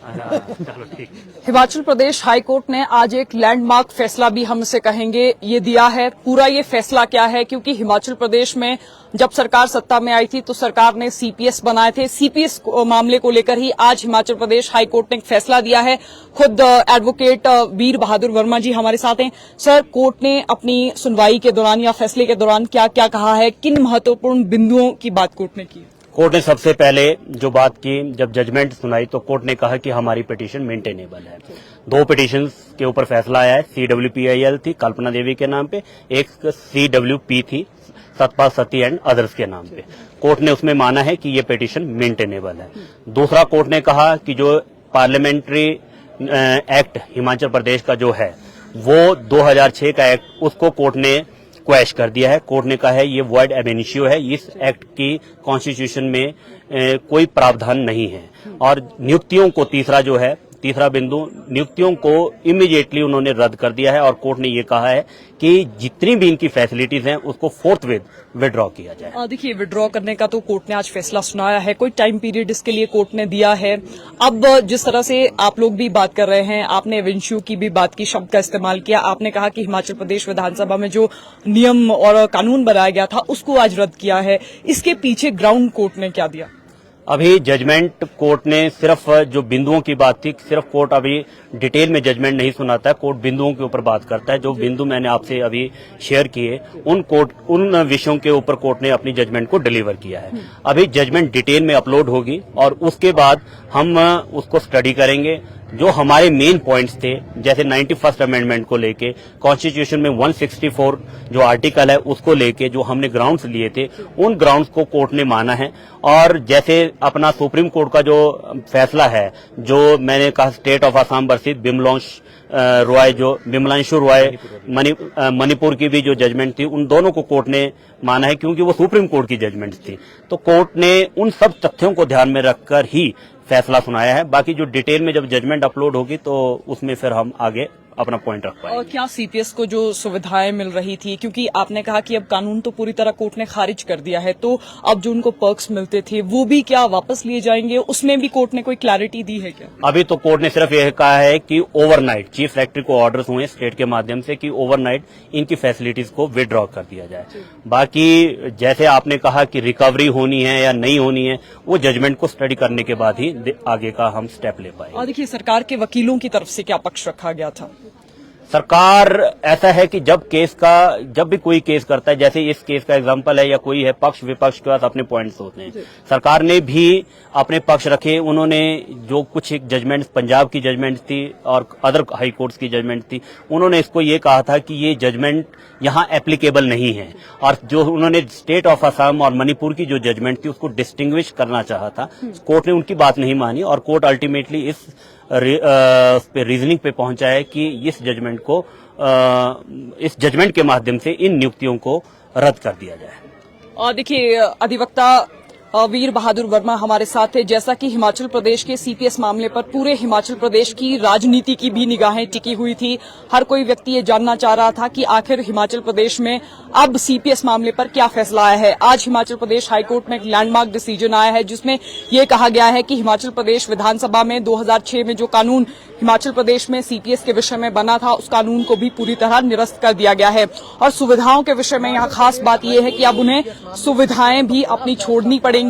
चलो ठीक। हिमाचल प्रदेश हाईकोर्ट ने आज एक लैंडमार्क फैसला भी हम इसे कहेंगे ये दिया है। पूरा ये फैसला क्या है, क्योंकि हिमाचल प्रदेश में जब सरकार सत्ता में आई थी तो सरकार ने सीपीएस बनाए थे। सीपीएस मामले को लेकर ही आज हिमाचल प्रदेश हाईकोर्ट ने एक फैसला दिया है। खुद एडवोकेट वीर बहादुर वर्मा जी हमारे साथ हैं। सर, कोर्ट ने अपनी सुनवाई के दौरान या फैसले के दौरान क्या क्या कहा है, किन महत्वपूर्ण बिंदुओं की बात कोर्ट ने की? कोर्ट ने सबसे पहले जो बात की, जब जजमेंट सुनाई तो कोर्ट ने कहा कि हमारी पिटीशन मेंटेनेबल है। 2 पिटीशंस के ऊपर फैसला आया है। CWPIL थी कल्पना देवी के नाम पे, एक CWP थी सतपाल सती एंड अदर्स के नाम पे। कोर्ट ने उसमें माना है कि ये पिटीशन मेंटेनेबल है। दूसरा, कोर्ट ने कहा कि जो पार्लियामेंट्री एक्ट हिमाचल प्रदेश का जो है वो 2006 का एक्ट, उसको कोर्ट ने क्वैश कर दिया है। कोर्ट ने कहा है ये वॉइड एब इनिशियो है, इस एक्ट की कॉन्स्टिट्यूशन में कोई प्रावधान नहीं है। और नियुक्तियों को, तीसरा बिंदु, नियुक्तियों को इमीडिएटली उन्होंने रद्द कर दिया है। और कोर्ट ने ये कहा है कि जितनी भी इनकी फैसिलिटीज हैं उसको फोर्थविथ विड्रॉ किया जाए। देखिए, विड्रॉ करने का तो कोर्ट ने आज फैसला सुनाया है, कोई टाइम पीरियड इसके लिए कोर्ट ने दिया है। अब जिस तरह से आप लोग भी बात कर रहे हैं, आपने एवेंश्यू की भी बात की, शब्द का इस्तेमाल किया, आपने कहा कि हिमाचल प्रदेश विधानसभा में जो नियम और कानून बनाया गया था उसको आज रद्द किया है। इसके पीछे ग्राउंड कोर्ट ने क्या दिया? अभी जजमेंट कोर्ट ने सिर्फ जो बिंदुओं की बात थी, सिर्फ कोर्ट अभी डिटेल में जजमेंट नहीं सुनाता है। कोर्ट बिंदुओं के ऊपर बात करता है। जो बिंदु मैंने आपसे अभी शेयर किए, उन विषयों के ऊपर कोर्ट ने अपनी जजमेंट को डिलीवर किया है। अभी जजमेंट डिटेल में अपलोड होगी और उसके बाद हम उसको स्टडी करेंगे। जो हमारे मेन पॉइंट्स थे, जैसे 91st अमेंडमेंट को लेके, कॉन्स्टिट्यूशन में 164 जो आर्टिकल है उसको लेके जो हमने ग्राउंड्स लिए थे, उन ग्राउंड्स को कोर्ट ने माना है। और जैसे अपना सुप्रीम कोर्ट का जो फैसला है, जो मैंने कहा state of Assam versus Bimlanshu Roy Manipur की भी जो जजमेंट थी, उन दोनों को कोर्ट ने माना है क्योंकि वो सुप्रीम कोर्ट की जजमेंट थी। तो कोर्ट ने उन सब तथ्यों को ध्यान में रखकर ही फैसला सुनाया है। बाकी जो डिटेल में जब जजमेंट अपलोड होगी तो उसमें फिर हम आगे अपना पॉइंट रख पाएंगे। और क्या सीपीएस को जो सुविधाएं मिल रही थी, क्योंकि आपने कहा कि अब कानून तो पूरी तरह कोर्ट ने खारिज कर दिया है, तो अब जो उनको पर्क्स मिलते थे वो भी क्या वापस लिए जाएंगे? उसमें भी कोर्ट ने कोई क्लैरिटी दी है क्या? अभी तो कोर्ट ने सिर्फ यह कहा है कि ओवरनाइट चीफ सेक्रेटरी को ऑर्डर्स हुए स्टेट के माध्यम से कि ओवरनाइट इनकी फैसिलिटीज को विदड्रॉ कर दिया जाए। बाकी जैसे आपने कहा कि रिकवरी होनी है या नहीं होनी है, वो जजमेंट को स्टडी करने के बाद ही आगे का हम स्टेप ले पाएंगे। और देखिए, सरकार के वकीलों की तरफ से क्या पक्ष रखा गया था? सरकार, ऐसा है कि जब भी कोई केस करता है, जैसे इस केस का एग्जांपल है, या कोई है, पक्ष विपक्ष के पास अपने पॉइंट्स होते हैं। सरकार ने भी अपने पक्ष रखे। उन्होंने जो कुछ एक जजमेंट, पंजाब की जजमेंट थी और अदर हाई कोर्ट्स की जजमेंट थी, उन्होंने इसको ये कहा था कि ये जजमेंट यहाँ एप्लीकेबल नहीं है। और जो उन्होंने स्टेट ऑफ असम और मणिपुर की जो जजमेंट थी उसको डिस्टिंग्विश करना चाहा था। कोर्ट ने उनकी बात नहीं मानी और कोर्ट अल्टीमेटली इस रीजनिंग पे पहुंचा है कि इस जजमेंट के माध्यम से इन नियुक्तियों को रद्द कर दिया जाए। और देखिए, अधिवक्ता वीर बहादुर वर्मा हमारे साथ थे। जैसा कि हिमाचल प्रदेश के सीपीएस मामले पर पूरे हिमाचल प्रदेश की राजनीति की भी निगाहें टिकी हुई थी। हर कोई व्यक्ति ये जानना चाह रहा था कि आखिर हिमाचल प्रदेश में अब सीपीएस मामले पर क्या फैसला आया है। आज हिमाचल प्रदेश हाईकोर्ट में एक लैंडमार्क डिसीजन आया है जिसमें यह कहा गया है कि हिमाचल प्रदेश विधानसभा में 2006 में जो कानून हिमाचल प्रदेश में सीपीएस के विषय में बना था, उस कानून को भी पूरी तरह निरस्त कर दिया गया है। और सुविधाओं के विषय में यहाँ खास बात यह है कि अब उन्हें सुविधाएं भी अपनी छोड़नी पड़ेंगी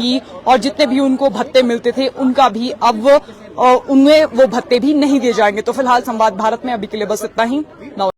और जितने भी उनको भत्ते मिलते थे उनका भी अब उनमें वो भत्ते भी नहीं दिए जाएंगे। तो फिलहाल संवाद भारत में अभी के लिए बस इतना ही।